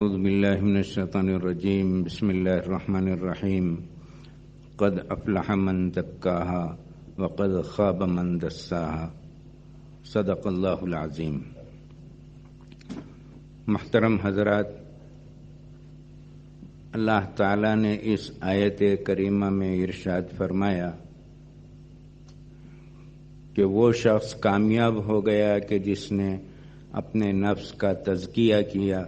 اعوذ باللہ من الشیطان الرجیم بسم اللہ الرحمن الرحیم قد افلح من زکاہا وقد خاب من دساہا صدق اللہ العظیم۔ محترم حضرات، اللہ تعالیٰ نے اس آیت کریمہ میں ارشاد فرمایا کہ وہ شخص کامیاب ہو گیا کہ جس نے اپنے نفس کا تزکیہ کیا،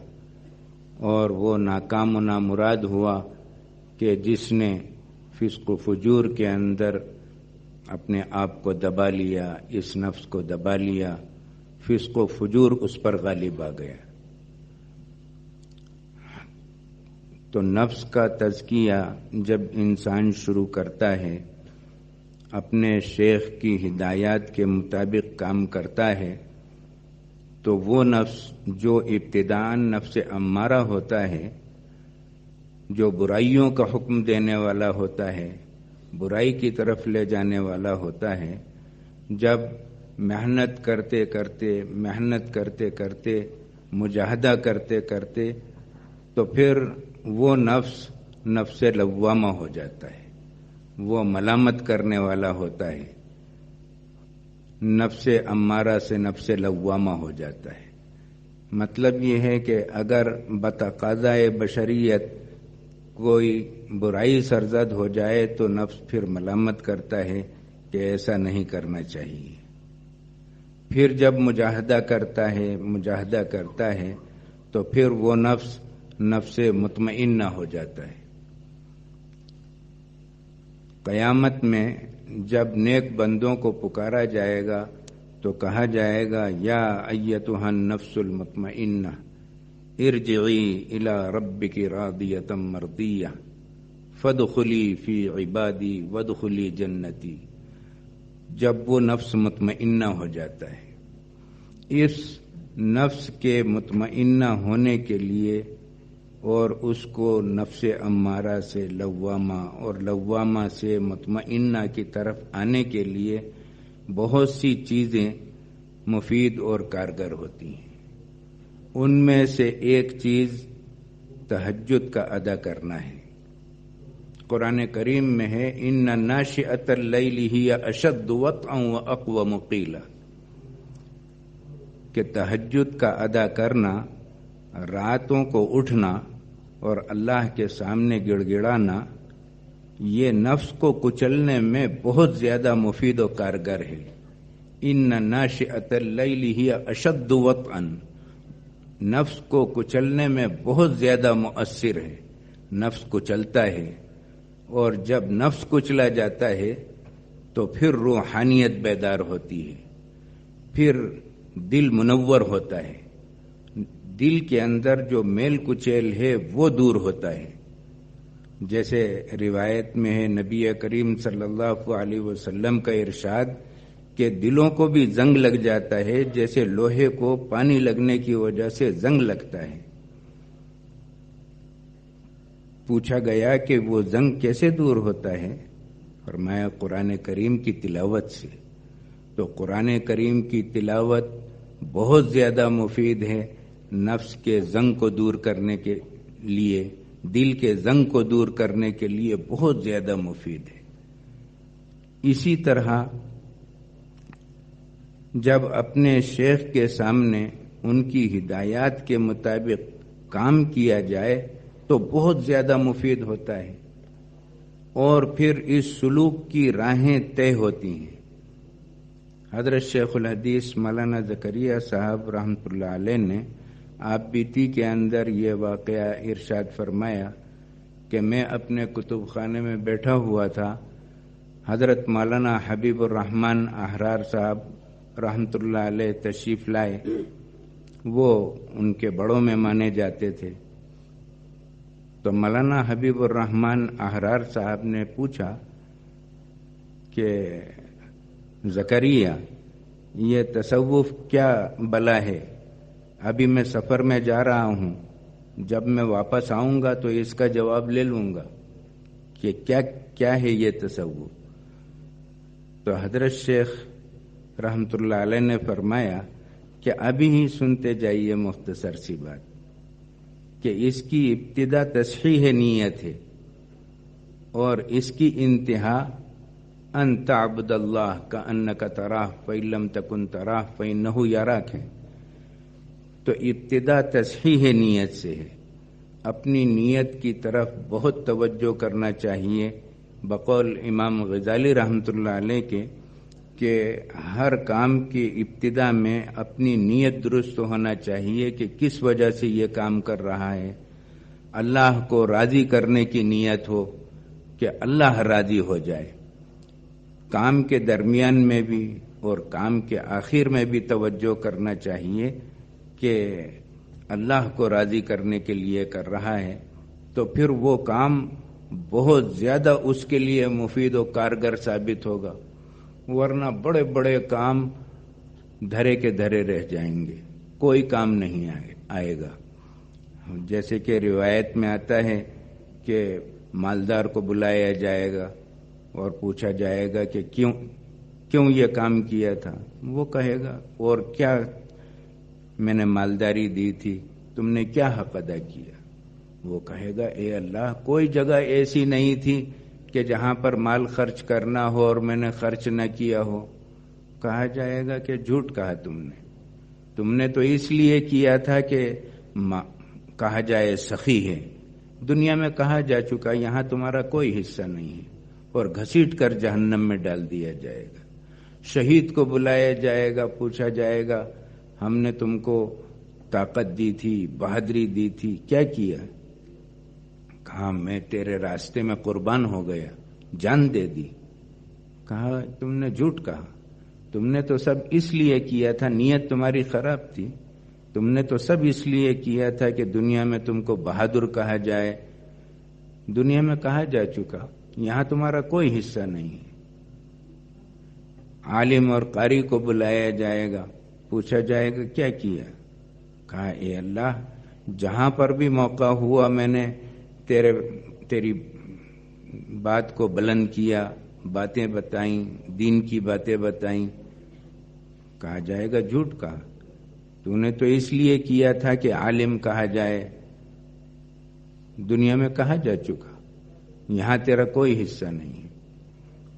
اور وہ ناکام و نامراد ہوا کہ جس نے فسق و فجور کے اندر اپنے آپ کو دبا لیا، اس نفس کو دبا لیا، فسق و فجور اس پر غالب آ گیا۔ تو نفس کا تزکیہ جب انسان شروع کرتا ہے، اپنے شیخ کی ہدایات کے مطابق کام کرتا ہے، تو وہ نفس جو ابتداءً نفس امارہ ہوتا ہے، جو برائیوں کا حکم دینے والا ہوتا ہے، برائی کی طرف لے جانے والا ہوتا ہے، جب محنت کرتے کرتے مجاہدہ کرتے کرتے تو پھر وہ نفس لوامہ ہو جاتا ہے، وہ ملامت کرنے والا ہوتا ہے، نفس امارہ سے نفس لوامہ ہو جاتا ہے۔ مطلب یہ ہے کہ اگر بتقاضائے بشریت کوئی برائی سرزد ہو جائے تو نفس پھر ملامت کرتا ہے کہ ایسا نہیں کرنا چاہیے۔ پھر جب مجاہدہ کرتا ہے تو پھر وہ نفس مطمئنہ ہو جاتا ہے۔ قیامت میں جب نیک بندوں کو پکارا جائے گا تو کہا جائے گا یا ایتھا النفس المطمئنہ ارجعی الی ربک راضیۃ مرضیہ فادخلی فی عبادی وادخلی جنتی۔ جب وہ نفس مطمئنہ ہو جاتا ہے، اس نفس کے مطمئنہ ہونے کے لیے اور اس کو نفس امارہ سے لوامہ اور لوامہ سے مطمئنہ کی طرف آنے کے لیے بہت سی چیزیں مفید اور کارگر ہوتی ہیں۔ ان میں سے ایک چیز تہجد کا ادا کرنا ہے۔ قرآن کریم میں ہے ان ناشئۃ اللیل ہی اشد وطئا واقوم قیلا، کہ تہجد کا ادا کرنا، راتوں کو اٹھنا اور اللہ کے سامنے گڑ گڑانا، یہ نفس کو کچلنے میں بہت زیادہ مفید و کارگر ہے۔ ان ناشئۃ اللیل ہی اشد وطئا، نفس کو کچلنے میں بہت زیادہ مؤثر ہے۔ نفس کچلتا ہے، اور جب نفس کچلا جاتا ہے تو پھر روحانیت بیدار ہوتی ہے، پھر دل منور ہوتا ہے، دل کے اندر جو میل کچیل ہے وہ دور ہوتا ہے۔ جیسے روایت میں ہے نبی کریم صلی اللہ علیہ وسلم کا ارشاد کہ دلوں کو بھی زنگ لگ جاتا ہے جیسے لوہے کو پانی لگنے کی وجہ سے زنگ لگتا ہے۔ پوچھا گیا کہ وہ زنگ کیسے دور ہوتا ہے؟ فرمایا قرآن کریم کی تلاوت سے۔ تو قرآن کریم کی تلاوت بہت زیادہ مفید ہے، نفس کے زنگ کو دور کرنے کے لیے، دل کے زنگ کو دور کرنے کے لیے بہت زیادہ مفید ہے۔ اسی طرح جب اپنے شیخ کے سامنے ان کی ہدایات کے مطابق کام کیا جائے تو بہت زیادہ مفید ہوتا ہے، اور پھر اس سلوک کی راہیں طے ہوتی ہیں۔ حضرت شیخ الحدیث مولانا زکریا صاحب رحمۃ اللہ علیہ نے آپ بیتی کے اندر یہ واقعہ ارشاد فرمایا کہ میں اپنے کتب خانے میں بیٹھا ہوا تھا، حضرت مولانا حبیب الرحمن احرار صاحب رحمۃ اللہ علیہ تشریف لائے، وہ ان کے بڑوں میں مانے جاتے تھے۔ تو مولانا حبیب الرحمن احرار صاحب نے پوچھا کہ زکریا، یہ تصوف کیا بلا ہے؟ ابھی میں سفر میں جا رہا ہوں، جب میں واپس آؤں گا تو اس کا جواب لے لوں گا کہ کیا ہے یہ تصوف۔ تو حضرت شیخ رحمۃ اللہ علیہ نے فرمایا کہ ابھی ہی سنتے جائیے مختصر سی بات۔ کہ اس کی ابتدا تصحیح نیت ہے اور اس کی انتہا ان تعبد اللہ کأنک تراہ فإن لم تکن تراہ فإنہ یراک ہے۔ تو ابتدا تصحیح نیت سے ہے۔ اپنی نیت کی طرف بہت توجہ کرنا چاہیے، بقول امام غزالی رحمۃ اللہ علیہ کے کہ ہر کام کی ابتدا میں اپنی نیت درست ہونا چاہیے کہ کس وجہ سے یہ کام کر رہا ہے۔ اللہ کو راضی کرنے کی نیت ہو کہ اللہ راضی ہو جائے۔ کام کے درمیان میں بھی اور کام کے آخر میں بھی توجہ کرنا چاہیے کہ اللہ کو راضی کرنے کے لیے کر رہا ہے، تو پھر وہ کام بہت زیادہ اس کے لیے مفید و کارگر ثابت ہوگا، ورنہ بڑے بڑے کام دھرے کے دھرے رہ جائیں گے، کوئی کام نہیں آئے گا۔ جیسے کہ روایت میں آتا ہے کہ مالدار کو بلایا جائے گا اور پوچھا جائے گا کہ کیوں یہ کام کیا تھا؟ وہ کہے گا اور کیا میں نے مالداری دی تھی، تم نے کیا حق ادا کیا؟ وہ کہے گا اے اللہ کوئی جگہ ایسی نہیں تھی کہ جہاں پر مال خرچ کرنا ہو اور میں نے خرچ نہ کیا ہو۔ کہا جائے گا کہ جھوٹ کہا تم نے تو اس لیے کیا تھا کہ کہا جائے سخی ہے، دنیا میں کہا جا چکا، یہاں تمہارا کوئی حصہ نہیں ہے، اور گھسیٹ کر جہنم میں ڈال دیا جائے گا۔ شہید کو بلایا جائے گا، پوچھا جائے گا ہم نے تم کو طاقت دی تھی، بہادری دی تھی، کیا کیا؟ کہا میں تیرے راستے میں قربان ہو گیا، جان دے دی۔ کہا تم نے جھوٹ کہا، تم نے تو سب اس لیے کیا تھا، نیت تمہاری خراب تھی، تم نے تو سب اس لیے کیا تھا کہ دنیا میں تم کو بہادر کہا جائے، دنیا میں کہا جا چکا، یہاں تمہارا کوئی حصہ نہیں ہے۔ عالم اور قاری کو بلایا جائے گا، پوچھا جائے گا کیا کیا؟ کہا اے اللہ جہاں پر بھی موقع ہوا میں نے تیری بات کو بلند کیا، باتیں بتائیں، دین کی باتیں بتائیں۔ کہا جائے گا جھوٹ کہا، تو نے تو اس لیے کیا تھا کہ عالم کہا جائے، دنیا میں کہا جا چکا، یہاں تیرا کوئی حصہ نہیں ہے۔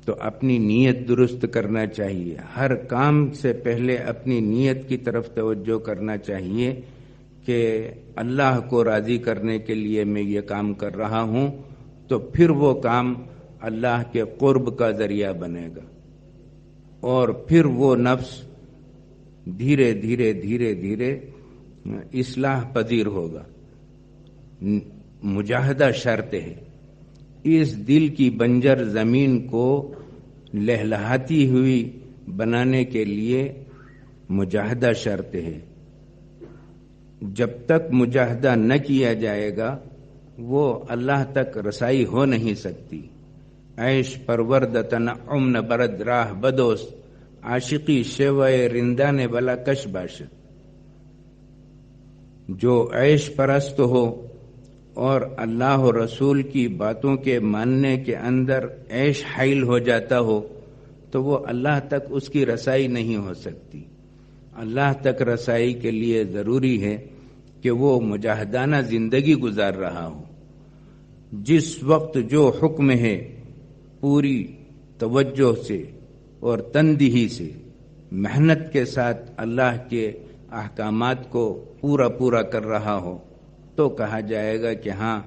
تو اپنی نیت درست کرنا چاہیے، ہر کام سے پہلے اپنی نیت کی طرف توجہ کرنا چاہیے کہ اللہ کو راضی کرنے کے لیے میں یہ کام کر رہا ہوں، تو پھر وہ کام اللہ کے قرب کا ذریعہ بنے گا، اور پھر وہ نفس دھیرے دھیرے دھیرے دھیرے اصلاح پذیر ہوگا۔ مجاہدہ شرط ہے، اس دل کی بنجر زمین کو لہلہاتی ہوئی بنانے کے لیے مجاہدہ شرط ہے۔ جب تک مجاہدہ نہ کیا جائے گا وہ اللہ تک رسائی ہو نہیں سکتی۔ عیش پرورد تنعم نہ برد راہ بدوست، عاشقی شیوائے رندان بلا کش باشد۔ جو عیش پرست ہو اور اللہ و رسول کی باتوں کے ماننے کے اندر عیش حائل ہو جاتا ہو تو وہ اللہ تک اس کی رسائی نہیں ہو سکتی۔ اللہ تک رسائی کے لیے ضروری ہے کہ وہ مجاہدانہ زندگی گزار رہا ہو، جس وقت جو حکم ہے پوری توجہ سے اور تندہی سے محنت کے ساتھ اللہ کے احکامات کو پورا کر رہا ہو تو کہا جائے گا کہ ہاں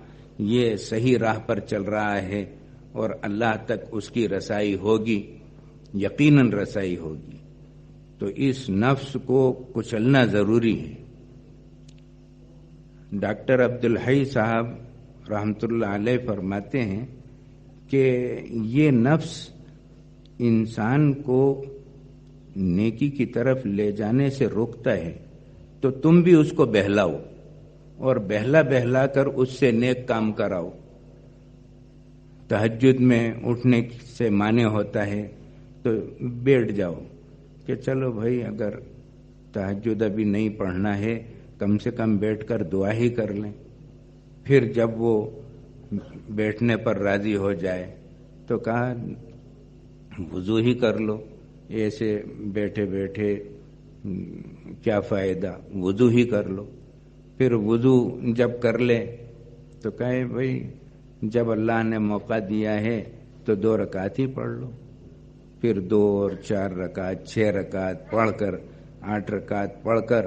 یہ صحیح راہ پر چل رہا ہے اور اللہ تک اس کی رسائی ہوگی، یقیناً رسائی ہوگی۔ تو اس نفس کو کچلنا ضروری ہے۔ ڈاکٹر عبدالحی صاحب رحمۃ اللہ علیہ فرماتے ہیں کہ یہ نفس انسان کو نیکی کی طرف لے جانے سے روکتا ہے، تو تم بھی اس کو بہلاؤ اور بہلا کر اس سے نیک کام کراؤ۔ تہجد میں اٹھنے سے مانے ہوتا ہے تو بیٹھ جاؤ کہ چلو بھائی اگر تہجد ابھی نہیں پڑھنا ہے کم سے کم بیٹھ کر دعا ہی کر لیں۔ پھر جب وہ بیٹھنے پر راضی ہو جائے تو کہا وضو ہی کر لو، ایسے بیٹھے بیٹھے کیا فائدہ، وضو ہی کر لو۔ پھر وضو جب کر لے تو کہے بھائی جب اللہ نے موقع دیا ہے تو 2 رکعت ہی پڑھ لو، پھر 2 اور 4 رکعت 6 رکعت پڑھ کر 8 رکعت پڑھ کر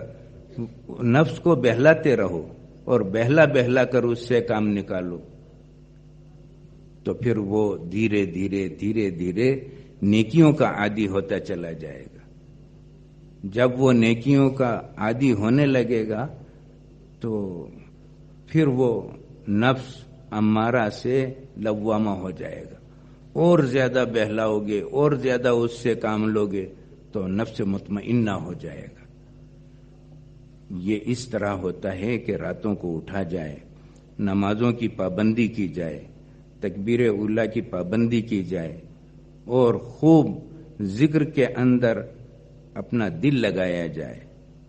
نفس کو بہلاتے رہو اور بہلا بہلا کر اس سے کام نکالو، تو پھر وہ دھیرے دھیرے دھیرے دھیرے نیکیوں کا عادی ہوتا چلا جائے گا۔ جب وہ نیکیوں کا عادی ہونے لگے گا تو پھر وہ نفس امارہ سے لوامہ ہو جائے گا، اور زیادہ بہلاؤ گے اور زیادہ اس سے کام لوگے تو نفس مطمئنہ ہو جائے گا۔ یہ اس طرح ہوتا ہے کہ راتوں کو اٹھا جائے، نمازوں کی پابندی کی جائے، تکبیر اولیٰ کی پابندی کی جائے، اور خوب ذکر کے اندر اپنا دل لگایا جائے،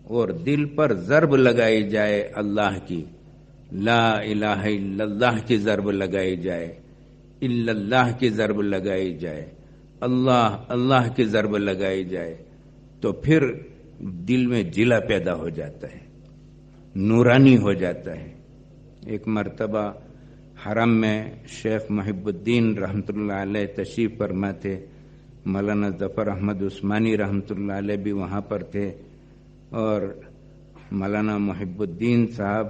اور دل پر ضرب لگائی جائے، اللہ کی لا الہ الا اللہ کی ضرب لگائی جائے، الا اللہ کی ضرب لگائی جائے، اللہ اللہ کی ضرب لگائی جائے، تو پھر دل میں جلا پیدا ہو جاتا ہے، نورانی ہو جاتا ہے۔ ایک مرتبہ حرم میں شیخ محب الدین رحمۃ اللہ علیہ تشریف فرما تھے، مولانا ظفر احمد عثمانی رحمۃ اللہ علیہ بھی وہاں پر تھے، اور مولانا محب الدین صاحب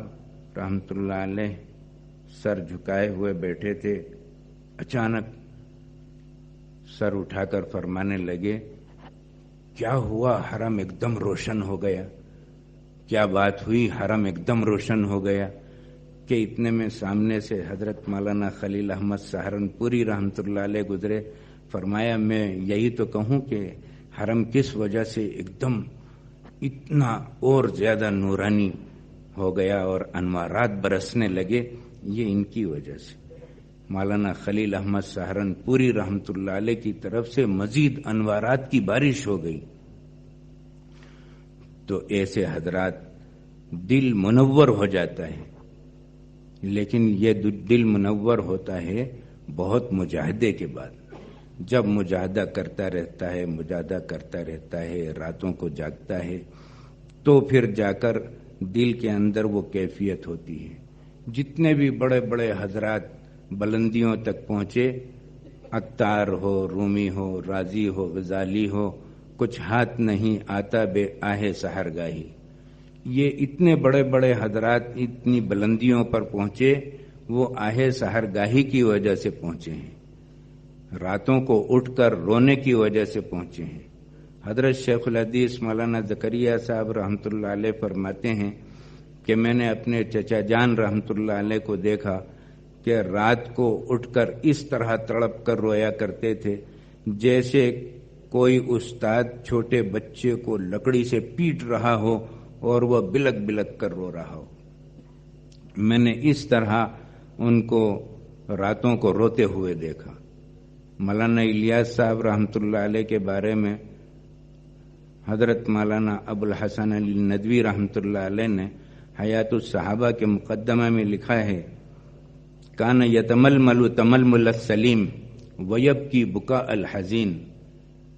رحمۃ اللہ علیہ سر جھکائے ہوئے بیٹھے تھے۔ اچانک سر اٹھا کر فرمانے لگے، کیا ہوا؟ حرم ایک دم روشن ہو گیا۔ کیا بات ہوئی؟ حرم ایک دم روشن ہو گیا کہ اتنے میں سامنے سے حضرت مولانا خلیل احمد سہارنپوری رحمۃ اللہ علیہ گزرے۔ فرمایا میں یہی تو کہوں کہ حرم کس وجہ سے ایک دم اتنا اور زیادہ نورانی ہو گیا اور انوارات برسنے لگے، یہ ان کی وجہ سے۔ مولانا خلیل احمد سہارنپوری رحمۃ اللہ علیہ کی طرف سے مزید انوارات کی بارش ہو گئی۔ تو ایسے حضرات دل منور ہو جاتا ہے، لیکن یہ دل منور ہوتا ہے بہت مجاہدے کے بعد۔ جب مجاہدہ کرتا رہتا ہے، مجاہدہ کرتا رہتا ہے، راتوں کو جاگتا ہے، تو پھر جا کر دل کے اندر وہ کیفیت ہوتی ہے۔ جتنے بھی بڑے بڑے حضرات بلندیوں تک پہنچے، عطار ہو، رومی ہو، رازی ہو، غزالی ہو، کچھ ہاتھ نہیں آتا بے آہ سحرگاہی، یہ اتنے بڑے بڑے حضرات اتنی بلندیوں پر پہنچے، وہ آہ سحرگاہی کی وجہ سے پہنچے ہیں، راتوں کو اٹھ کر رونے کی وجہ سے پہنچے ہیں۔ حضرت شیخ الحدیث مولانا زکریا صاحب رحمۃ اللہ علیہ فرماتے ہیں کہ میں نے اپنے چچا جان رحمۃ اللہ علیہ کو دیکھا کہ رات کو اٹھ کر اس طرح تڑپ کر رویا کرتے تھے جیسے کوئی استاد چھوٹے بچے کو لکڑی سے پیٹ رہا ہو اور وہ بلک بلک کر رو رہا ہو۔ میں نے اس طرح ان کو راتوں کو روتے ہوئے دیکھا۔ مولانا الیاس صاحب رحمۃ اللہ علیہ کے بارے میں حضرت مولانا ابو الحسن علی ندوی رحمۃ اللہ علیہ نے حیات الصحابہ کے مقدمہ میں لکھا ہے، کان یتململ تململ السلیم ویبکی بکاء الحزین،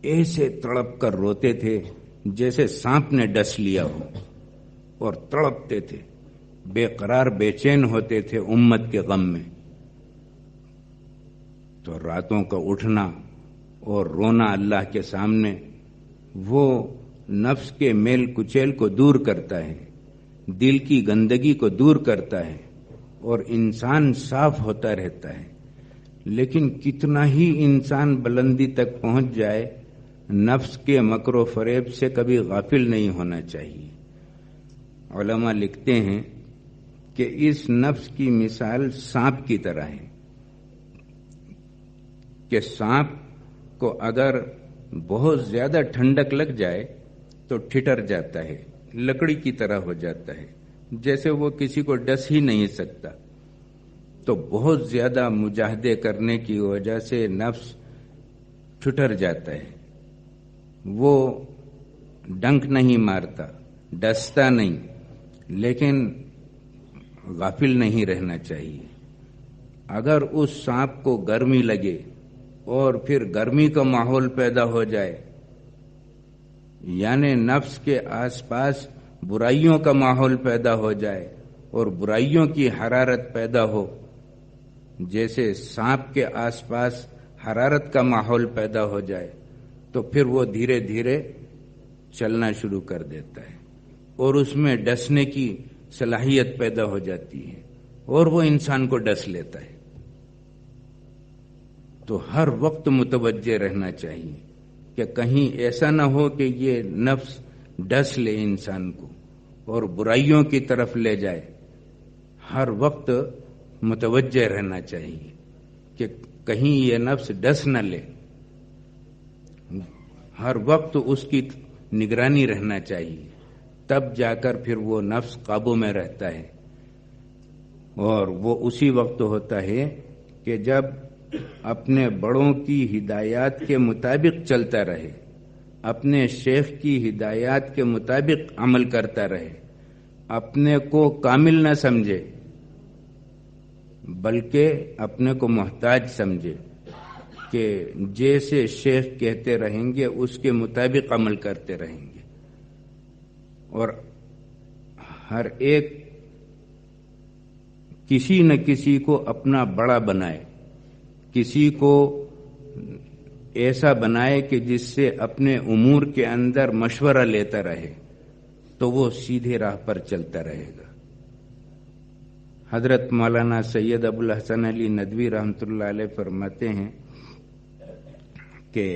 ایسے تڑپ کر روتے تھے جیسے سانپ نے ڈس لیا ہو، اور تڑپتے تھے، بے قرار بے چین ہوتے تھے امت کے غم میں۔ تو راتوں کا اٹھنا اور رونا اللہ کے سامنے وہ نفس کے میل کچیل کو دور کرتا ہے، دل کی گندگی کو دور کرتا ہے، اور انسان صاف ہوتا رہتا ہے۔ لیکن کتنا ہی انسان بلندی تک پہنچ جائے، نفس کے مکر و فریب سے کبھی غافل نہیں ہونا چاہیے۔ علماء لکھتے ہیں کہ اس نفس کی مثال سانپ کی طرح ہے کہ سانپ کو اگر بہت زیادہ ٹھنڈک لگ جائے تو ٹھٹر جاتا ہے، لکڑی کی طرح ہو جاتا ہے، جیسے وہ کسی کو ڈس ہی نہیں سکتا۔ تو بہت زیادہ مجاہدے کرنے کی وجہ سے نفس ٹھٹر جاتا ہے، وہ ڈنک نہیں مارتا، ڈستا نہیں، لیکن غافل نہیں رہنا چاہیے۔ اگر اس سانپ کو گرمی لگے اور پھر گرمی کا ماحول پیدا ہو جائے، یعنی نفس کے آس پاس برائیوں کا ماحول پیدا ہو جائے اور برائیوں کی حرارت پیدا ہو، جیسے سانپ کے آس پاس حرارت کا ماحول پیدا ہو جائے، تو پھر وہ دھیرے دھیرے چلنا شروع کر دیتا ہے اور اس میں ڈسنے کی صلاحیت پیدا ہو جاتی ہے اور وہ انسان کو ڈس لیتا ہے۔ تو ہر وقت متوجہ رہنا چاہیے کہ کہیں ایسا نہ ہو کہ یہ نفس ڈس لے انسان کو اور برائیوں کی طرف لے جائے۔ ہر وقت متوجہ رہنا چاہیے کہ کہیں یہ نفس ڈس نہ لے، ہر وقت اس کی نگرانی رہنا چاہیے، تب جا کر پھر وہ نفس قابو میں رہتا ہے۔ اور وہ اسی وقت ہوتا ہے کہ جب اپنے بڑوں کی ہدایات کے مطابق چلتا رہے، اپنے شیخ کی ہدایات کے مطابق عمل کرتا رہے، اپنے کو کامل نہ سمجھے بلکہ اپنے کو محتاج سمجھے کہ جیسے شیخ کہتے رہیں گے اس کے مطابق عمل کرتے رہیں گے، اور ہر ایک کسی نہ کسی کو اپنا بڑا بنائے، کسی کو ایسا بنائے کہ جس سے اپنے امور کے اندر مشورہ لیتا رہے، تو وہ سیدھے راہ پر چلتا رہے گا۔ حضرت مولانا سید ابو الحسن علی ندوی رحمۃ اللہ علیہ فرماتے ہیں کہ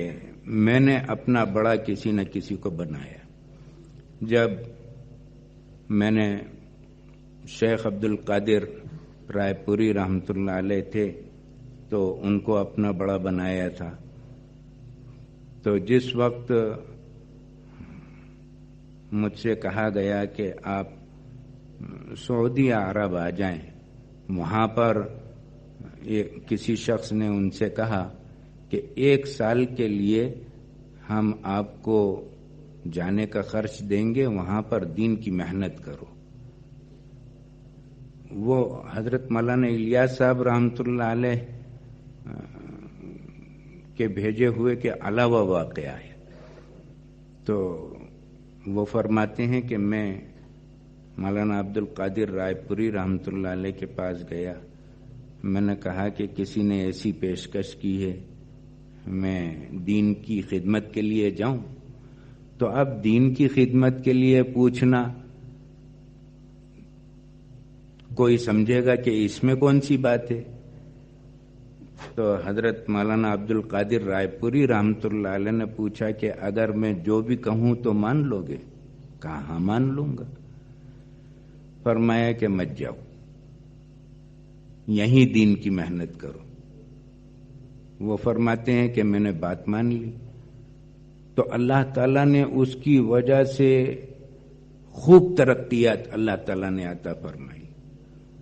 میں نے اپنا بڑا کسی نہ کسی کو بنایا۔ جب میں نے شیخ عبد القادر رائے پوری رحمۃ اللہ علیہ تھے تو ان کو اپنا بڑا بنایا تھا، تو جس وقت مجھ سے کہا گیا کہ آپ سعودی عرب آ جائیں، وہاں پر کسی شخص نے ان سے کہا کہ 1 سال کے لیے ہم آپ کو جانے کا خرچ دیں گے، وہاں پر دین کی محنت کرو۔ وہ حضرت مولانا الیاس صاحب رحمۃ اللہ علیہ کے بھیجے ہوئے کے علاوہ واقعہ ہے۔ تو وہ فرماتے ہیں کہ میں مولانا عبد القادر رائے پوری رحمۃ اللہ علیہ کے پاس گیا، میں نے کہا کہ کسی نے ایسی پیشکش کی ہے، میں دین کی خدمت کے لیے جاؤں۔ تو اب دین کی خدمت کے لیے پوچھنا، کوئی سمجھے گا کہ اس میں کون سی بات ہے؟ تو حضرت مولانا عبد القادر رائے پوری رحمۃ اللہ علیہ نے پوچھا کہ اگر میں جو بھی کہوں تو مان لو گے؟ کہا ہاں مان لوں گا۔ فرمایا کہ مت جاؤ، یہیں دین کی محنت کرو۔ وہ فرماتے ہیں کہ میں نے بات مان لی، تو اللہ تعالیٰ نے اس کی وجہ سے خوب ترقیات اللہ تعالیٰ نے عطا فرمائی۔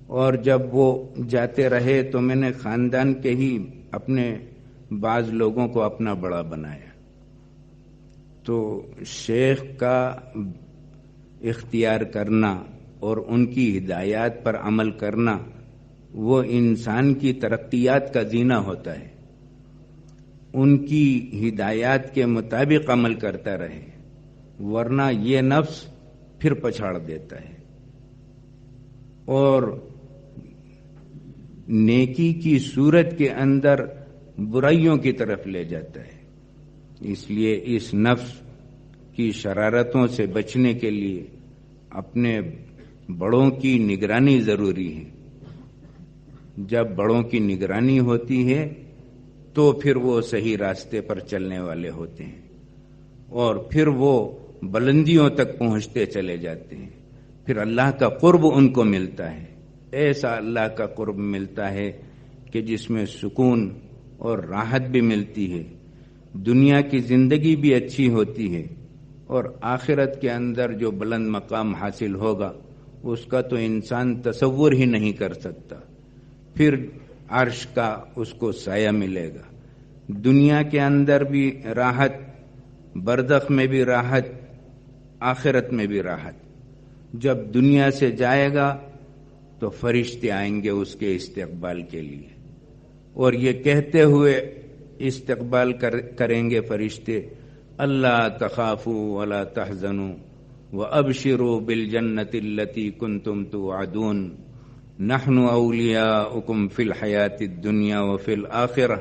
اور جب وہ جاتے رہے تو میں نے خاندان کے ہی اپنے بعض لوگوں کو اپنا بڑا بنایا۔ تو شیخ کا اختیار کرنا اور ان کی ہدایات پر عمل کرنا وہ انسان کی ترقیات کا زینہ ہوتا ہے۔ ان کی ہدایات کے مطابق عمل کرتا رہے، ورنہ یہ نفس پھر پچھاڑ دیتا ہے اور نیکی کی صورت کے اندر برائیوں کی طرف لے جاتا ہے۔ اس لیے اس نفس کی شرارتوں سے بچنے کے لیے اپنے بڑوں کی نگرانی ضروری ہے۔ جب بڑوں کی نگرانی ہوتی ہے تو پھر وہ صحیح راستے پر چلنے والے ہوتے ہیں اور پھر وہ بلندیوں تک پہنچتے چلے جاتے ہیں، پھر اللہ کا قرب ان کو ملتا ہے، ایسا اللہ کا قرب ملتا ہے کہ جس میں سکون اور راحت بھی ملتی ہے، دنیا کی زندگی بھی اچھی ہوتی ہے، اور آخرت کے اندر جو بلند مقام حاصل ہوگا اس کا تو انسان تصور ہی نہیں کر سکتا۔ پھر عرش کا اس کو سایہ ملے گا، دنیا کے اندر بھی راحت، برزخ میں بھی راحت، آخرت میں بھی راحت۔ جب دنیا سے جائے گا تو فرشتے آئیں گے اس کے استقبال کے لیے، اور یہ کہتے ہوئے استقبال کریں گے فرشتے، اللہ تخافوا ولا تحزنوا وَأَبْشِرُوا بِالْجَنَّةِ الَّتِي كُنْتُمْ تُوعَدُونَ نَحْنُ أَوْلِيَاؤُكُمْ فِي الْحَيَاةِ الدُّنْيَا وَفِي الْآخِرَةِ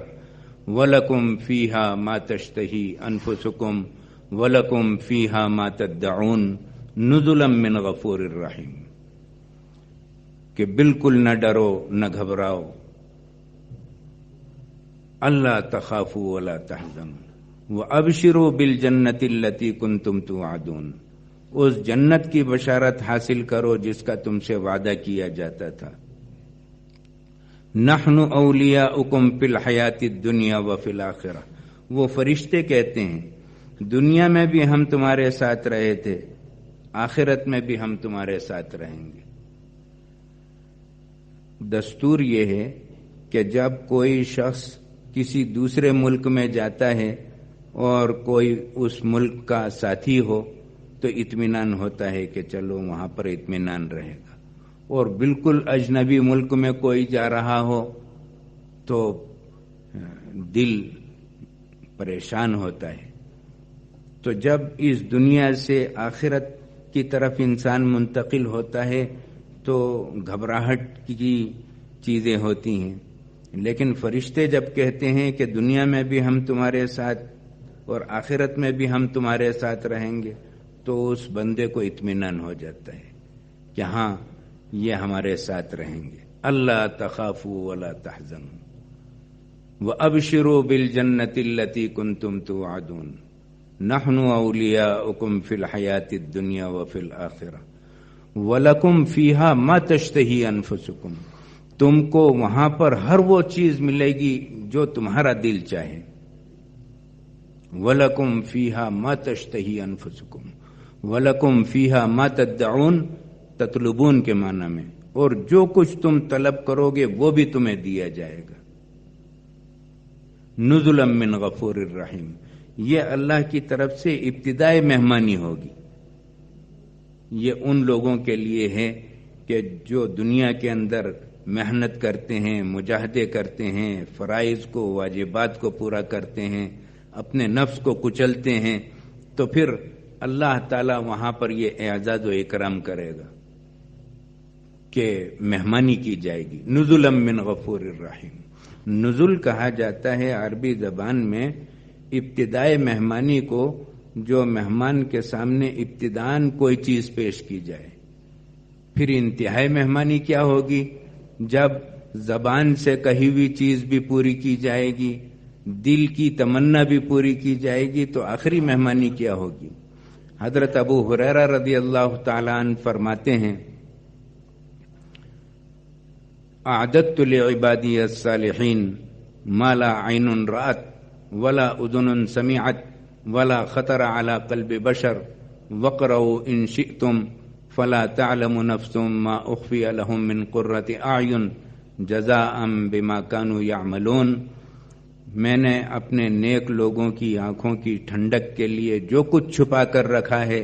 وَلَكُمْ فِيهَا مَا تَشْتَهِي أَنفُسُكُمْ وَلَكُمْ فِيهَا مَا تَدَّعُونَ نُزُلًا مِّن غَفُورٍ رَّحِيمٍ کہ بالکل نہ ڈرو نہ گھبراؤ، اللہ تخافوا ولا تحزنوا وابشروا بالجنۃ التي كنتم توعدون، اس جنت کی بشارت حاصل کرو جس کا تم سے وعدہ کیا جاتا تھا۔ نحن اولیاؤکم فی الحیاۃ الدنیا وفی الآخرہ، وہ فرشتے کہتے ہیں دنیا میں بھی ہم تمہارے ساتھ رہے تھے، آخرت میں بھی ہم تمہارے ساتھ رہیں گے۔ دستور یہ ہے کہ جب کوئی شخص کسی دوسرے ملک میں جاتا ہے اور کوئی اس ملک کا ساتھی ہو تو اطمینان ہوتا ہے کہ چلو وہاں پر اطمینان رہے گا، اور بالکل اجنبی ملک میں کوئی جا رہا ہو تو دل پریشان ہوتا ہے۔ تو جب اس دنیا سے آخرت کی طرف انسان منتقل ہوتا ہے تو گھبراہٹ کی چیزیں ہوتی ہیں، لیکن فرشتے جب کہتے ہیں کہ دنیا میں بھی ہم تمہارے ساتھ اور آخرت میں بھی ہم تمہارے ساتھ رہیں گے تو اس بندے کو اطمینان ہو جاتا ہے کہ ہاں یہ ہمارے ساتھ رہیں گے۔ اللہ تخافوا ولا تحزنوا وابشروا بالجنۃ التي كنتم توعدون نحن اولیاؤکم فی الحیاۃ الدنیا وفی الآخرہ وَلَكُمْ فِيهَا مَا تَشْتَهِي أَنفُسُكُمْ، تم کو وہاں پر ہر وہ چیز ملے گی جو تمہارا دل چاہے۔ وَلَكُمْ فِيهَا مَا تَشْتَهِي أَنفُسُكُمْ وَلَكُمْ فِيهَا مَا تَدَّعُونَ، تطلبون کے معنی میں، اور جو کچھ تم طلب کرو گے وہ بھی تمہیں دیا جائے گا۔ نُزُلًا مِّن غَفُورٍ رَّحِيمٍ، یہ اللہ کی طرف سے ابتدائی مہمانی ہوگی۔ یہ ان لوگوں کے لیے ہے کہ جو دنیا کے اندر محنت کرتے ہیں، مجاہدے کرتے ہیں، فرائض کو واجبات کو پورا کرتے ہیں، اپنے نفس کو کچلتے ہیں، تو پھر اللہ تعالی وہاں پر یہ اعزاز و اکرام کرے گا کہ مہمانی کی جائے گی۔ نزلا من غفور الرحیم، نزل کہا جاتا ہے عربی زبان میں ابتدائی مہمانی کو، جو مہمان کے سامنے ابتداً کوئی چیز پیش کی جائے۔ پھر انتہائی مہمانی کیا ہوگی؟ جب زبان سے کہی ہوئی چیز بھی پوری کی جائے گی، دل کی تمنا بھی پوری کی جائے گی، تو آخری مہمانی کیا ہوگی؟ حضرت ابو ہریرہ رضی اللہ تعالیٰ عنہ فرماتے ہیں اعددت لعبادی الصالحین ما لا عین رأت ولا اذن سمعت ولا خطر على قلب بشر وقرؤوا ان شئتم فلا تعلم نفس ما اخفی لهم من قرۃ اعین جزاء بما كانوا يعملون، میں نے اپنے نیک لوگوں کی آنکھوں کی ٹھنڈک کے لیے جو کچھ چھپا کر رکھا ہے،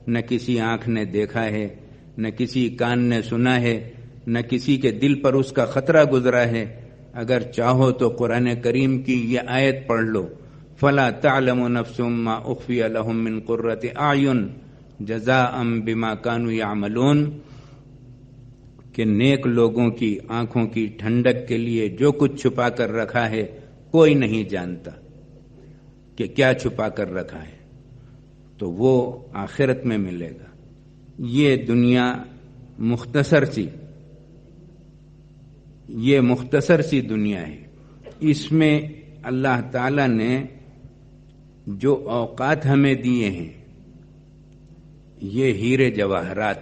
نہ کسی آنکھ نے دیکھا ہے، نہ کسی کان نے سنا ہے، نہ کسی کے دل پر اس کا خطرہ گزرا ہے۔ اگر چاہو تو قرآن کریم کی یہ آیت پڑھ لو، فلا تعلم نفس ما اخفی لهم من قرۃ اعین جزاء بما كانوا يعملون، کہ نیک لوگوں کی آنکھوں کی ٹھنڈک کے لیے جو کچھ چھپا کر رکھا ہے کوئی نہیں جانتا کہ کیا چھپا کر رکھا ہے، تو وہ آخرت میں ملے گا۔ یہ دنیا مختصر سی دنیا ہے، اس میں اللہ تعالی نے جو اوقات ہمیں دیے ہیں یہ ہیرے جواہرات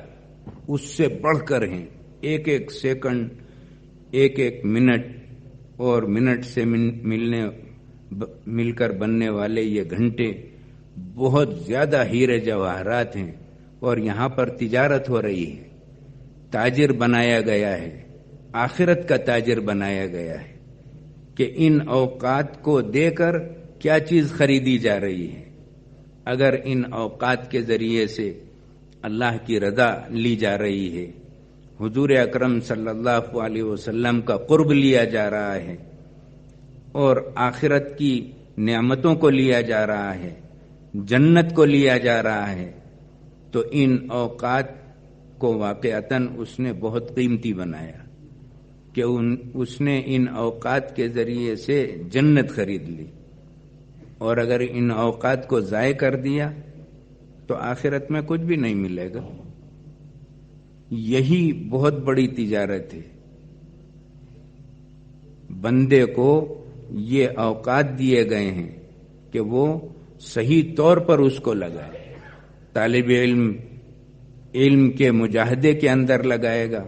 اس سے بڑھ کر ہیں۔ ایک ایک سیکنڈ، ایک ایک منٹ، اور منٹ سے مل کر بننے والے یہ گھنٹے بہت زیادہ ہیرے جواہرات ہیں، اور یہاں پر تجارت ہو رہی ہے، تاجر بنایا گیا ہے، آخرت کا تاجر بنایا گیا ہے کہ ان اوقات کو دے کر کیا چیز خریدی جا رہی ہے۔ اگر ان اوقات کے ذریعے سے اللہ کی رضا لی جا رہی ہے، حضور اکرم صلی اللہ علیہ وسلم کا قرب لیا جا رہا ہے، اور آخرت کی نعمتوں کو لیا جا رہا ہے، جنت کو لیا جا رہا ہے، تو ان اوقات کو واقعتاً اس نے بہت قیمتی بنایا کہ اس نے ان اوقات کے ذریعے سے جنت خرید لی، اور اگر ان اوقات کو ضائع کر دیا تو آخرت میں کچھ بھی نہیں ملے گا۔ یہی بہت بڑی تجارت ہے۔ بندے کو یہ اوقات دیے گئے ہیں کہ وہ صحیح طور پر اس کو لگائے۔ طالب علم کے مجاہدے کے اندر لگائے گا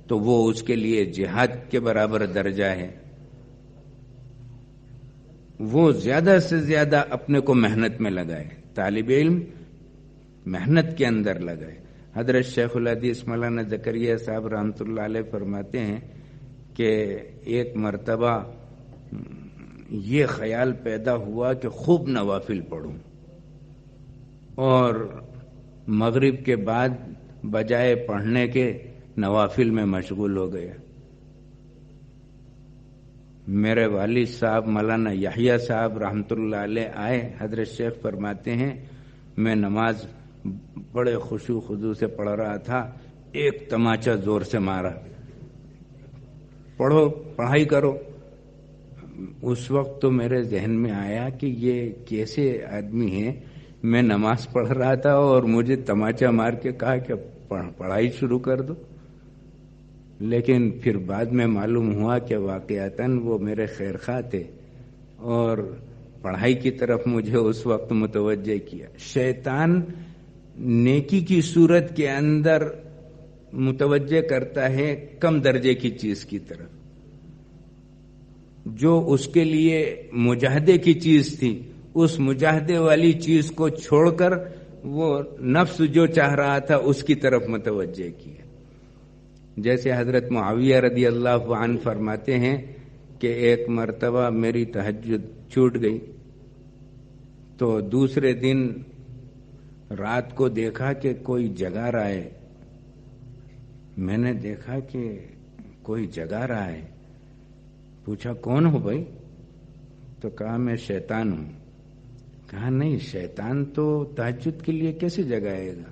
تو وہ اس کے لیے جہاد کے برابر درجہ ہے۔ وہ زیادہ سے زیادہ اپنے کو محنت میں لگائے، طالب علم محنت کے اندر لگائے۔ حضرت شیخ الحدیث مولانا زکریا صاحب رحمۃ اللہ علیہ فرماتے ہیں کہ ایک مرتبہ یہ خیال پیدا ہوا کہ خوب نوافل پڑھوں، اور مغرب کے بعد بجائے پڑھنے کے نوافل میں مشغول ہو گیا۔ میرے والد صاحب مولانا یحییٰ صاحب رحمۃ اللہ علیہ آئے، حضرت شیخ فرماتے ہیں میں نماز بڑے خشوع خضوع سے پڑھ رہا تھا، ایک تماچا زور سے مارا، پڑھو، پڑھائی کرو۔ اس وقت تو میرے ذہن میں آیا کہ یہ کیسے آدمی ہے، میں نماز پڑھ رہا تھا اور مجھے تماچا مار کے کہا کہ پڑھائی شروع کر دو۔ لیکن پھر بعد میں معلوم ہوا کہ واقعتاً وہ میرے خیر خواہ تھے اور پڑھائی کی طرف مجھے اس وقت متوجہ کیا۔ شیطان نیکی کی صورت کے اندر متوجہ کرتا ہے کم درجے کی چیز کی طرف، جو اس کے لیے مجاہدے کی چیز تھی، اس مجاہدے والی چیز کو چھوڑ کر وہ نفس جو چاہ رہا تھا اس کی طرف متوجہ کیا۔ جیسے حضرت معاویہ رضی اللہ عنہ فرماتے ہیں کہ ایک مرتبہ میری تہجد چھوٹ گئی، تو دوسرے دن رات کو دیکھا کہ کوئی جگا رہا ہے۔ میں نے دیکھا کہ کوئی جگا رہا ہے، پوچھا کون ہو بھائی؟ تو کہا میں شیطان ہوں۔ کہا نہیں، شیطان تو تہجد کے لیے کیسے جگائے گا،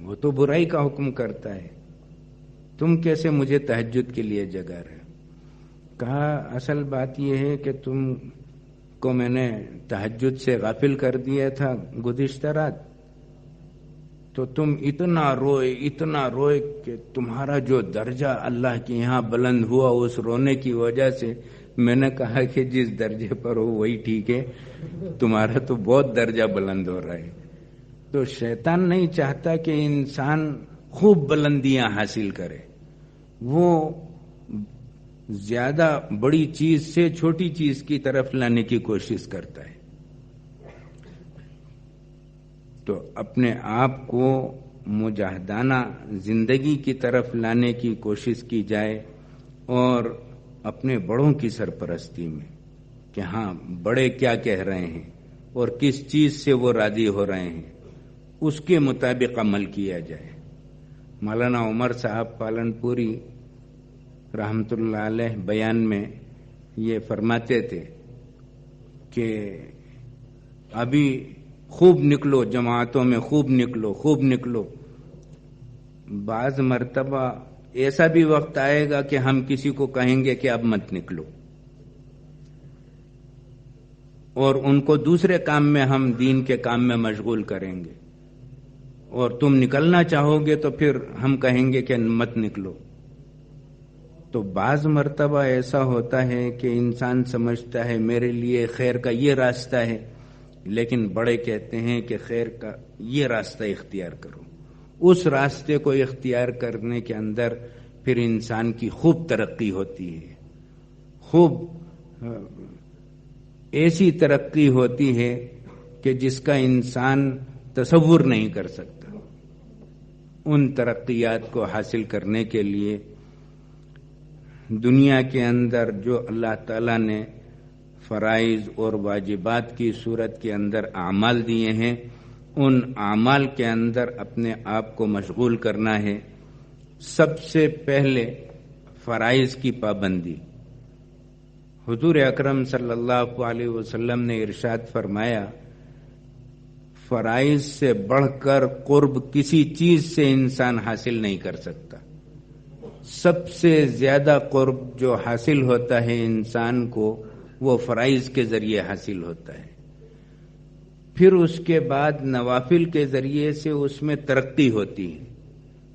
وہ تو برائی کا حکم کرتا ہے، تم کیسے مجھے تہجد کے لیے جگا رہے؟ کہا اصل بات یہ ہے کہ تم کو میں نے تہجد سے غافل کر دیا تھا گزشتہ رات، تو تم اتنا روئے کہ تمہارا جو درجہ اللہ کے یہاں بلند ہوا، اس رونے کی وجہ سے میں نے کہا کہ جس درجے پر ہو وہی ٹھیک ہے، تمہارا تو بہت درجہ بلند ہو رہا ہے۔ تو شیطان نہیں چاہتا کہ انسان خوب بلندیاں حاصل کرے، وہ زیادہ بڑی چیز سے چھوٹی چیز کی طرف لانے کی کوشش کرتا ہے۔ تو اپنے آپ کو مجاہدانہ زندگی کی طرف لانے کی کوشش کی جائے، اور اپنے بڑوں کی سرپرستی میں کہ ہاں بڑے کیا کہہ رہے ہیں اور کس چیز سے وہ راضی ہو رہے ہیں، اس کے مطابق عمل کیا جائے۔ مولانا عمر صاحب پالنپوری رحمۃ اللہ علیہ بیان میں یہ فرماتے تھے کہ ابھی خوب نکلو، جماعتوں میں خوب نکلو۔ بعض مرتبہ ایسا بھی وقت آئے گا کہ ہم کسی کو کہیں گے کہ اب مت نکلو، اور ان کو دوسرے کام میں ہم دین کے کام میں مشغول کریں گے، اور تم نکلنا چاہو گے تو پھر ہم کہیں گے کہ مت نکلو۔ تو بعض مرتبہ ایسا ہوتا ہے کہ انسان سمجھتا ہے میرے لیے خیر کا یہ راستہ ہے، لیکن بڑے کہتے ہیں کہ خیر کا یہ راستہ اختیار کرو۔ اس راستے کو اختیار کرنے کے اندر پھر انسان کی خوب ترقی ہوتی ہے، خوب ایسی ترقی ہوتی ہے کہ جس کا انسان تصور نہیں کر سکتا۔ ان ترقیات کو حاصل کرنے کے لیے دنیا کے اندر جو اللہ تعالیٰ نے فرائض اور واجبات کی صورت کے اندر اعمال دیے ہیں، ان اعمال کے اندر اپنے آپ کو مشغول کرنا ہے۔ سب سے پہلے فرائض کی پابندی۔ حضور اکرم صلی اللہ علیہ وسلم نے ارشاد فرمایا، فرائض سے بڑھ کر قرب کسی چیز سے انسان حاصل نہیں کر سکتا. سب سے زیادہ قرب جو حاصل ہوتا ہے انسان کو وہ فرائض کے ذریعے حاصل ہوتا ہے. پھر اس کے بعد نوافل کے ذریعے سے اس میں ترقی ہوتی ہے.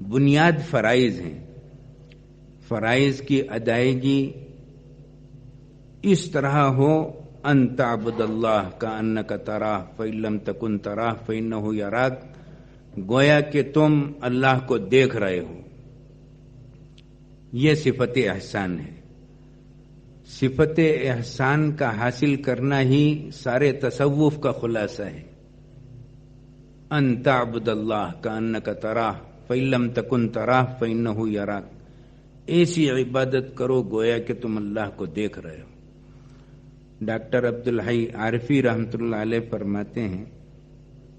بنیاد فرائض ہیں. فرائض کی ادائیگی اس طرح ہو ان تعبد اللہ کأنک تراہ فإن لم تکن تراہ فإنہ یراک، گویا کہ تم اللہ کو دیکھ رہے ہو. یہ صفت احسان ہے. صفت احسان کا حاصل کرنا ہی سارے تصوف کا خلاصہ ہے. ان تعبد اللہ کأنک تراہ فإن لم تکن تراہ فإنہ یراک، ایسی عبادت کرو گویا کہ تم اللہ کو دیکھ رہے ہو. ڈاکٹر عبدالحی عارفی رحمۃ اللہ علیہ فرماتے ہیں،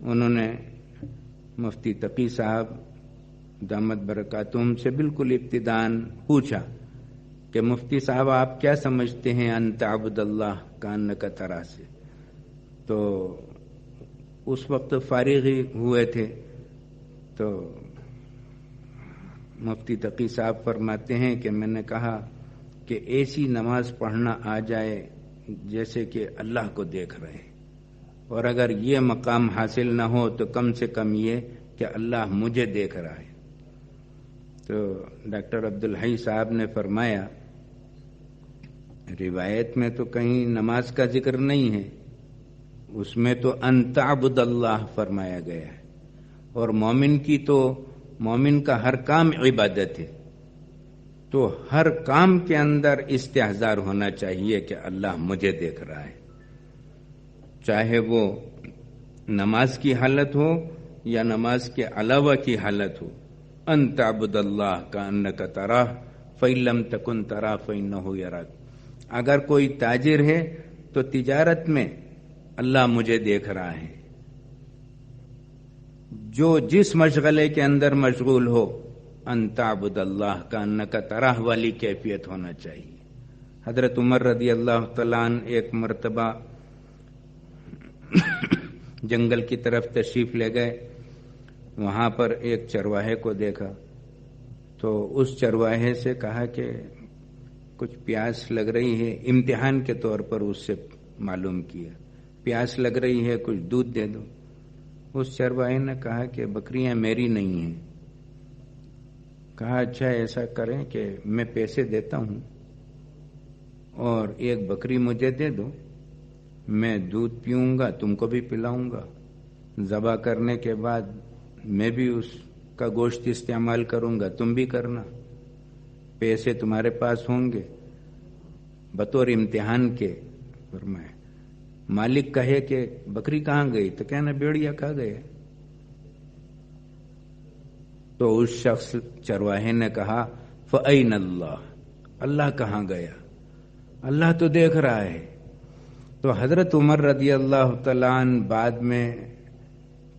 انہوں نے مفتی تقی صاحب دامت برکاتہم سے بالکل ابتداءً پوچھا کہ مفتی صاحب آپ کیا سمجھتے ہیں ان تعبد اللہ کأنک تراہ سے؟ تو اس وقت فارغ ہی ہوئے تھے. تو مفتی تقی صاحب فرماتے ہیں کہ میں نے کہا کہ ایسی نماز پڑھنا آ جائے جیسے کہ اللہ کو دیکھ رہے ہیں، اور اگر یہ مقام حاصل نہ ہو تو کم سے کم یہ کہ اللہ مجھے دیکھ رہا ہے. تو ڈاکٹر عبدالحی صاحب نے فرمایا، روایت میں تو کہیں نماز کا ذکر نہیں ہے، اس میں تو ان تعبد اللہ فرمایا گیا ہے، اور مومن کا ہر کام عبادت ہے. تو ہر کام کے اندر استحضار ہونا چاہیے کہ اللہ مجھے دیکھ رہا ہے، چاہے وہ نماز کی حالت ہو یا نماز کے علاوہ کی حالت ہو. ان تعبد اللہ کأنک تراہ فإن لم تکن تراہ فإنہ یراک. اگر کوئی تاجر ہے تو تجارت میں اللہ مجھے دیکھ رہا ہے. جو جس مشغلے کے اندر مشغول ہو ان تعبد اللہ کأنک تراہ والی کیفیت ہونا چاہیے. حضرت عمر رضی اللہ تعالیٰ عنہ ایک مرتبہ جنگل کی طرف تشریف لے گئے. وہاں پر ایک چرواہے کو دیکھا تو اس چرواہے سے کہا کہ کچھ پیاس لگ رہی ہے. امتحان کے طور پر اس سے معلوم کیا، پیاس لگ رہی ہے، کچھ دودھ دے دو. اس چرواہے نے کہا کہ بکریاں میری نہیں ہیں. کہا اچھا ایسا کریں کہ میں پیسے دیتا ہوں اور ایک بکری مجھے دے دو، میں دودھ پیوں گا، تم کو بھی پلاؤں گا. ذبح کرنے کے بعد میں بھی اس کا گوشت استعمال کروں گا، تم بھی کرنا. پیسے تمہارے پاس ہوں گے بطور امتحان کے. فرمایا مالک کہے کہ بکری کہاں گئی تو کہنا بیڑیا کھا گئے. تو اس شخص چرواہے نے کہا فأین اللہ، اللہ کہاں گیا؟ اللہ تو دیکھ رہا ہے. تو حضرت عمر رضی اللہ تعالیٰ عنہ بعد میں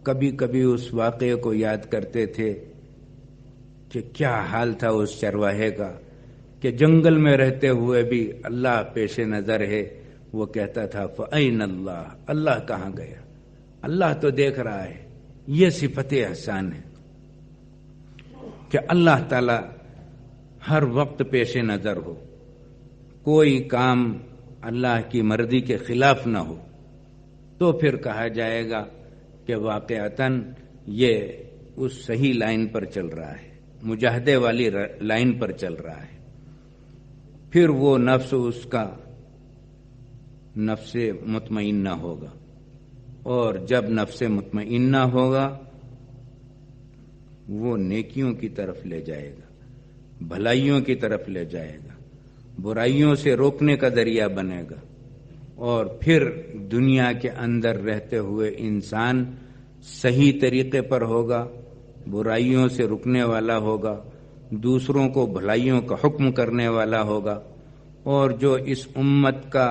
کبھی کبھی اس واقعے کو یاد کرتے تھے کہ کیا حال تھا اس چرواہے کا کہ جنگل میں رہتے ہوئے بھی اللہ پیش نظر ہے. وہ کہتا تھا فأین اللہ، اللہ کہاں گیا؟ اللہ تو دیکھ رہا ہے. یہ صفت احسان ہے کہ اللہ تعالی ہر وقت پیش نظر ہو، کوئی کام اللہ کی مرضی کے خلاف نہ ہو. تو پھر کہا جائے گا کہ واقعتاً یہ اس صحیح لائن پر چل رہا ہے، مجاہدے والی لائن پر چل رہا ہے. پھر وہ نفس اس کا نفس مطمئنہ ہوگا، اور جب نفس مطمئنہ ہوگا وہ نیکیوں کی طرف لے جائے گا، بھلائیوں کی طرف لے جائے گا، برائیوں سے روکنے کا ذریعہ بنے گا. اور پھر دنیا کے اندر رہتے ہوئے انسان صحیح طریقے پر ہوگا، برائیوں سے رکنے والا ہوگا، دوسروں کو بھلائیوں کا حکم کرنے والا ہوگا. اور جو اس امت کا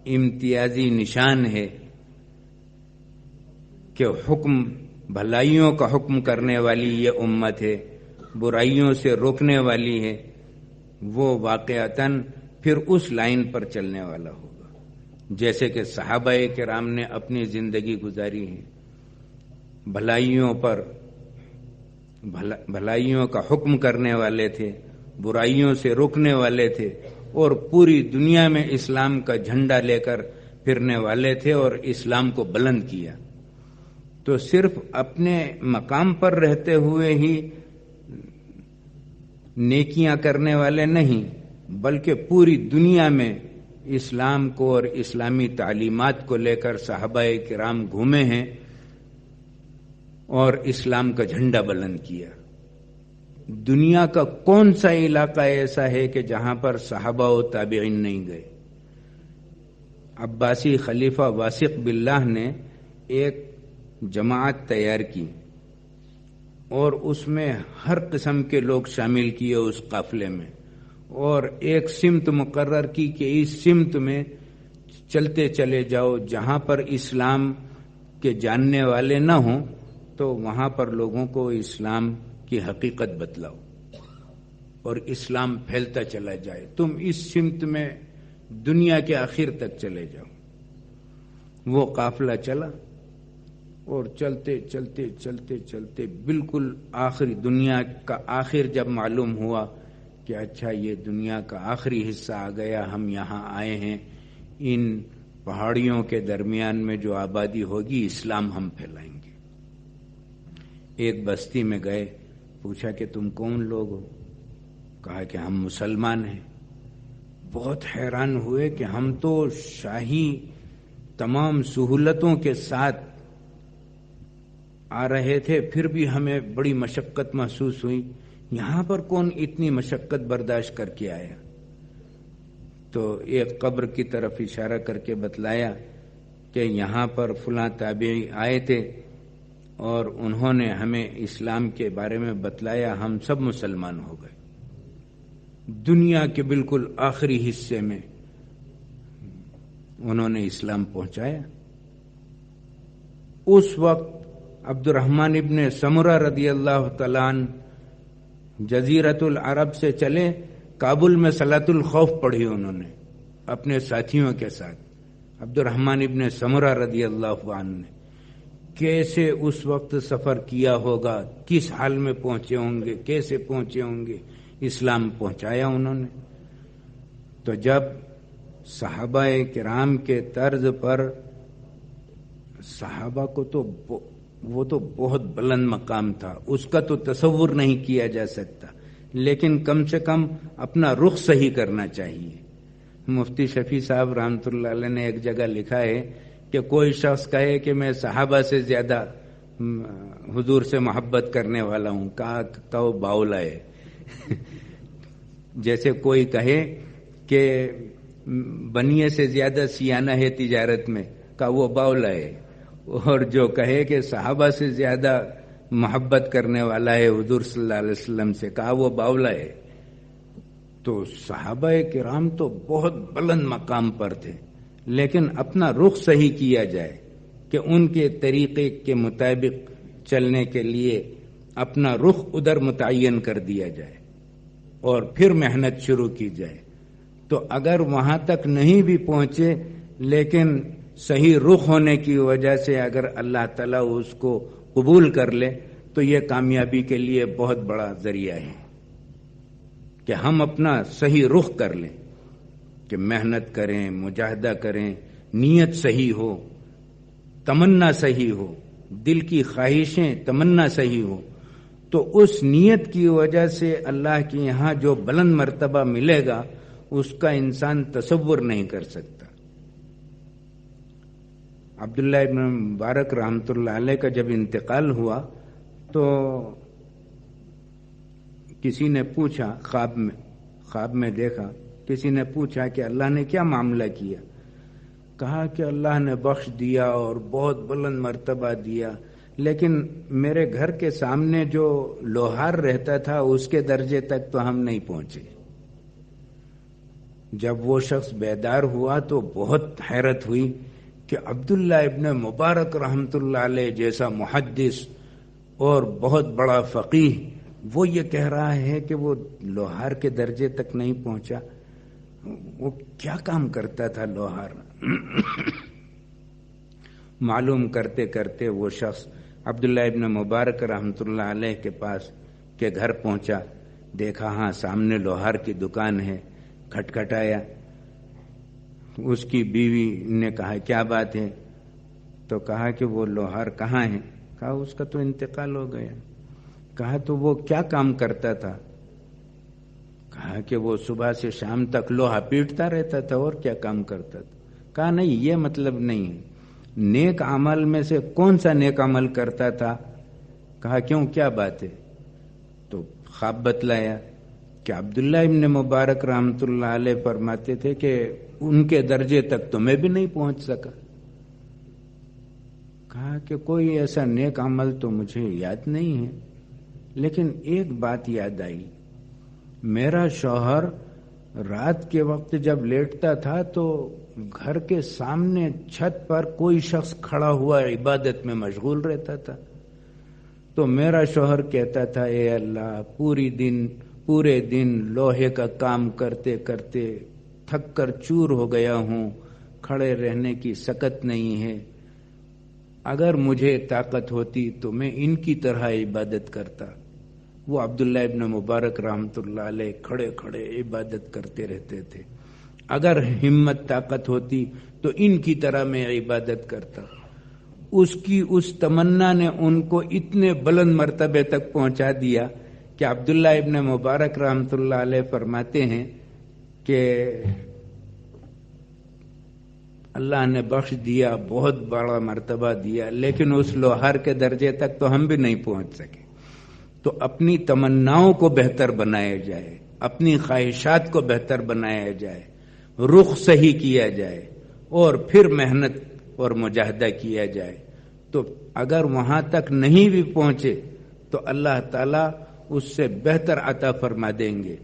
امتیازی نشان ہے کہ حکم بھلائیوں کا حکم کرنے والی یہ امت ہے، برائیوں سے روکنے والی ہے، وہ واقعتاً پھر اس لائن پر چلنے والا ہوگا جیسے کہ صحابہ کرام نے اپنی زندگی گزاری ہے. بھلائیوں پر بھلائیوں کا حکم کرنے والے تھے، برائیوں سے روکنے والے تھے، اور پوری دنیا میں اسلام کا جھنڈا لے کر پھرنے والے تھے اور اسلام کو بلند کیا۔ تو صرف اپنے مقام پر رہتے ہوئے ہی نیکیاں کرنے والے نہیں، بلکہ پوری دنیا میں اسلام کو اور اسلامی تعلیمات کو لے کر صحابہ کرام گھومے ہیں اور اسلام کا جھنڈا بلند کیا۔ دنیا کا کون سا علاقہ ایسا ہے کہ جہاں پر صحابہ و تابعین نہیں گئے؟ عباسی خلیفہ واثق باللہ نے ایک جماعت تیار کی اور اس میں ہر قسم کے لوگ شامل کیے اس قافلے میں، اور ایک سمت مقرر کی کہ اس سمت میں چلتے چلے جاؤ، جہاں پر اسلام کے جاننے والے نہ ہوں تو وہاں پر لوگوں کو اسلام کی حقیقت بتلاؤ اور اسلام پھیلتا چلا جائے۔ تم اس سمت میں دنیا کے آخر تک چلے جاؤ۔ وہ قافلہ چلا اور چلتے چلتے چلتے چلتے بالکل آخری دنیا کا آخر جب معلوم ہوا کہ اچھا یہ دنیا کا آخری حصہ آ گیا، ہم یہاں آئے ہیں، ان پہاڑیوں کے درمیان میں جو آبادی ہوگی اسلام ہم پھیلائیں گے۔ ایک بستی میں گئے، پوچھا کہ تم کون لوگ ہو؟ کہا کہ ہم مسلمان ہیں۔ بہت حیران ہوئے کہ ہم تو شاہی تمام سہولتوں کے ساتھ آ رہے تھے، پھر بھی ہمیں بڑی مشقت محسوس ہوئی، یہاں پر کون اتنی مشقت برداشت کر کے آیا؟ تو ایک قبر کی طرف اشارہ کر کے بتلایا کہ یہاں پر فلاں تابعی آئے تھے اور انہوں نے ہمیں اسلام کے بارے میں بتلایا، ہم سب مسلمان ہو گئے۔ دنیا کے بالکل آخری حصے میں انہوں نے اسلام پہنچایا۔ اس وقت عبد الرحمن ابن سمرہ رضی اللہ تعالیٰ عنہ جزیرۃ العرب سے چلے، کابل میں صلاۃ الخوف پڑھی انہوں نے اپنے ساتھیوں کے ساتھ۔ عبد الرحمن ابن سمرہ رضی اللہ عنہ نے کیسے اس وقت سفر کیا ہوگا، کس حال میں پہنچے ہوں گے، کیسے پہنچے ہوں گے، اسلام پہنچایا انہوں نے۔ تو جب صحابہ کرام کے طرز پر صحابہ کو تو وہ تو بہت بلند مقام تھا، اس کا تو تصور نہیں کیا جا سکتا، لیکن کم سے کم اپنا رخ صحیح کرنا چاہیے۔ مفتی شفیع صاحب رحمۃ اللہ علیہ نے ایک جگہ لکھا ہے کہ کوئی شخص کہے کہ میں صحابہ سے زیادہ حضور سے محبت کرنے والا ہوں، کہا وہ باولا ہے۔ جیسے کوئی کہے کہ بنیے سے زیادہ سیانہ ہے تجارت میں، کہا وہ باولا ہے، اور جو کہے کہ صحابہ سے زیادہ محبت کرنے والا ہے حضور صلی اللہ علیہ وسلم سے، کہا وہ باولا ہے۔ تو صحابہ کرام تو بہت بلند مقام پر تھے، لیکن اپنا رخ صحیح کیا جائے کہ ان کے طریقے کے مطابق چلنے کے لیے اپنا رخ ادھر متعین کر دیا جائے اور پھر محنت شروع کی جائے۔ تو اگر وہاں تک نہیں بھی پہنچے لیکن صحیح رخ ہونے کی وجہ سے اگر اللہ تعالیٰ اس کو قبول کر لے تو یہ کامیابی کے لیے بہت بڑا ذریعہ ہے کہ ہم اپنا صحیح رخ کر لیں، کہ محنت کریں، مجاہدہ کریں، نیت صحیح ہو، تمنا صحیح ہو، دل کی خواہشیں تمنا صحیح ہو، تو اس نیت کی وجہ سے اللہ کے یہاں جو بلند مرتبہ ملے گا اس کا انسان تصور نہیں کر سکتا۔ عبداللہ ابن مبارک رحمۃ اللہ علیہ کا جب انتقال ہوا تو کسی نے پوچھا، خواب میں دیکھا، کسی نے پوچھا کہ اللہ نے کیا معاملہ کیا؟ کہا کہ اللہ نے بخش دیا اور بہت بلند مرتبہ دیا، لیکن میرے گھر کے سامنے جو لوہار رہتا تھا اس کے درجے تک تو ہم نہیں پہنچے۔ جب وہ شخص بیدار ہوا تو بہت حیرت ہوئی کہ عبداللہ ابن مبارک رحمۃ اللہ علیہ جیسا محدث اور بہت بڑا فقیہ وہ یہ کہہ رہا ہے کہ وہ لوہار کے درجے تک نہیں پہنچا۔ وہ کیا کام کرتا تھا لوہار؟ معلوم کرتے کرتے وہ شخص عبداللہ ابن مبارک رحمۃ اللہ علیہ کے پاس کے گھر پہنچا، دیکھا ہاں سامنے لوہار کی دکان ہے، کھٹکھٹایا، اس کی بیوی نے کہا کیا بات ہے؟ تو کہا کہ وہ لوہار کہاں ہے؟ کہا اس کا تو انتقال ہو گیا۔ کہا تو وہ کیا کام کرتا تھا؟ کہا کہ وہ صبح سے شام تک لوہا پیٹتا رہتا تھا، اور کیا کام کرتا تھا؟ کہا نہیں، یہ مطلب نہیں ہے، نیک عمل میں سے کون سا نیک عمل کرتا تھا؟ کہا کیوں، کیا بات ہے؟ تو خواب بتلایا کہ عبداللہ ابن مبارک رحمۃ اللہ علیہ فرماتے تھے کہ ان کے درجے تک تو میں بھی نہیں پہنچ سکا۔ کہا کہ کوئی ایسا نیک عمل تو مجھے یاد نہیں ہے، لیکن ایک بات یاد آئی، میرا شوہر رات کے وقت جب لیٹتا تھا تو گھر کے سامنے چھت پر کوئی شخص کھڑا ہوا عبادت میں مشغول رہتا تھا، تو میرا شوہر کہتا تھا اے اللہ، پورے دن لوہے کا کام کرتے کرتے تھک کر چور ہو گیا ہوں، کھڑے رہنے کی سکت نہیں ہے، اگر مجھے طاقت ہوتی تو میں ان کی طرح عبادت کرتا۔ وہ عبداللہ ابن مبارک رحمۃ اللہ علیہ کھڑے کھڑے عبادت کرتے رہتے تھے، اگر ہمت طاقت ہوتی تو ان کی طرح میں عبادت کرتا۔ اس کی اس تمنا نے ان کو اتنے بلند مرتبے تک پہنچا دیا کہ عبداللہ ابن مبارک رحمۃ اللہ علیہ فرماتے ہیں کہ اللہ نے بخش دیا، بہت بڑا مرتبہ دیا، لیکن اس لوہار کے درجے تک تو ہم بھی نہیں پہنچ سکے۔ تو اپنی تمناؤں کو بہتر بنایا جائے، اپنی خواہشات کو بہتر بنایا جائے، رخ صحیح کیا جائے، اور پھر محنت اور مجاہدہ کیا جائے، تو اگر وہاں تک نہیں بھی پہنچے تو اللہ تعالیٰ اس سے بہتر عطا فرما دیں گے،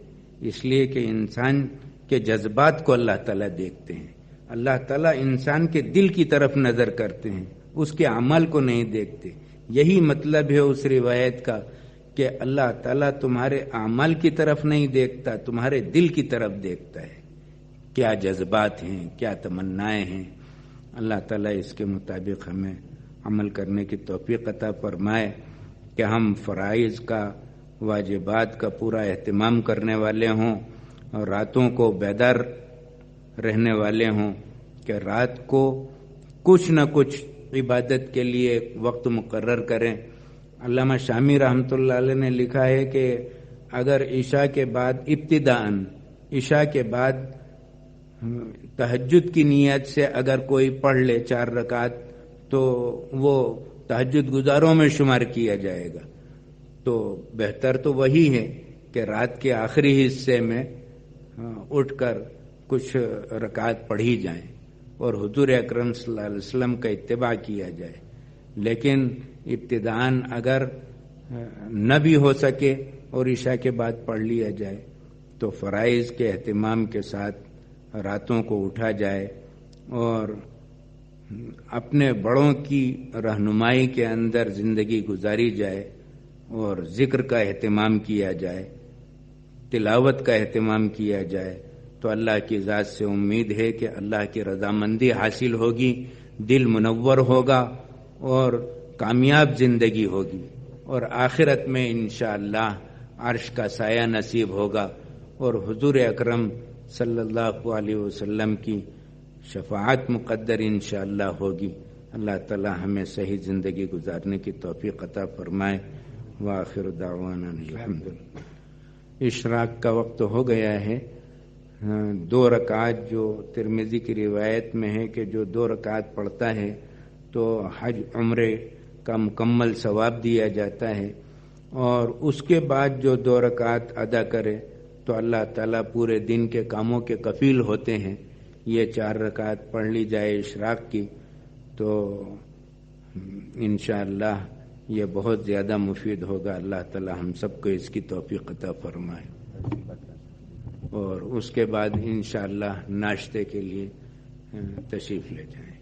اس لیے کہ انسان کے جذبات کو اللہ تعالیٰ دیکھتے ہیں، اللہ تعالیٰ انسان کے دل کی طرف نظر کرتے ہیں، اس کے عمل کو نہیں دیکھتے۔ یہی مطلب ہے اس روایت کا کہ اللہ تعالیٰ تمہارے اعمال کی طرف نہیں دیکھتا، تمہارے دل کی طرف دیکھتا ہے، کیا جذبات ہیں، کیا تمنائیں ہیں۔ اللہ تعالیٰ اس کے مطابق ہمیں عمل کرنے کی توفیق عطا فرمائے کہ ہم فرائض کا، واجبات کا پورا اہتمام کرنے والے ہوں، اور راتوں کو بیدار رہنے والے ہوں، کہ رات کو کچھ نہ کچھ عبادت کے لیے وقت مقرر کریں۔ علامہ شامی رحمۃ اللہ علیہ نے لکھا ہے کہ اگر عشاء کے بعد ابتداءً عشاء کے بعد تہجد کی نیت سے اگر کوئی پڑھ لے 4 رکعت تو وہ تہجد گزاروں میں شمار کیا جائے گا۔ تو بہتر تو وہی ہے کہ رات کے آخری حصے میں اٹھ کر کچھ رکعت پڑھی جائیں اور حضور اکرم صلی اللہ علیہ وسلم کا اتباع کیا جائے، لیکن ابتداءً اگر نہ بھی ہو سکے اور عشاء کے بعد پڑھ لیا جائے تو فرائض کے اہتمام کے ساتھ راتوں کو اٹھا جائے اور اپنے بڑوں کی رہنمائی کے اندر زندگی گزاری جائے، اور ذکر کا اہتمام کیا جائے، تلاوت کا اہتمام کیا جائے، تو اللہ کی ذات سے امید ہے کہ اللہ کی رضامندی حاصل ہوگی، دل منور ہوگا اور کامیاب زندگی ہوگی، اور آخرت میں انشاءاللہ عرش کا سایہ نصیب ہوگا، اور حضور اکرم صلی اللہ علیہ وسلم کی شفاعت مقدر انشاءاللہ ہوگی۔ اللہ تعالی ہمیں صحیح زندگی گزارنے کی توفیق عطا فرمائے۔ وآخر دعوانا الحمدللہ۔ اشراق کا وقت ہو گیا ہے۔ 2 رکعات جو ترمذی کی روایت میں ہے کہ جو 2 رکعات پڑھتا ہے تو حج عمرے کا مکمل ثواب دیا جاتا ہے، اور اس کے بعد جو 2 رکعات ادا کرے تو اللہ تعالیٰ پورے دن کے کاموں کے کفیل ہوتے ہیں۔ یہ 4 رکعت پڑھ لی جائے اشراق کی تو انشاءاللہ یہ بہت زیادہ مفید ہوگا۔ اللہ تعالیٰ ہم سب کو اس کی توفیق عطا فرمائے، اور اس کے بعد انشاءاللہ ناشتے کے لیے تشریف لے جائیں۔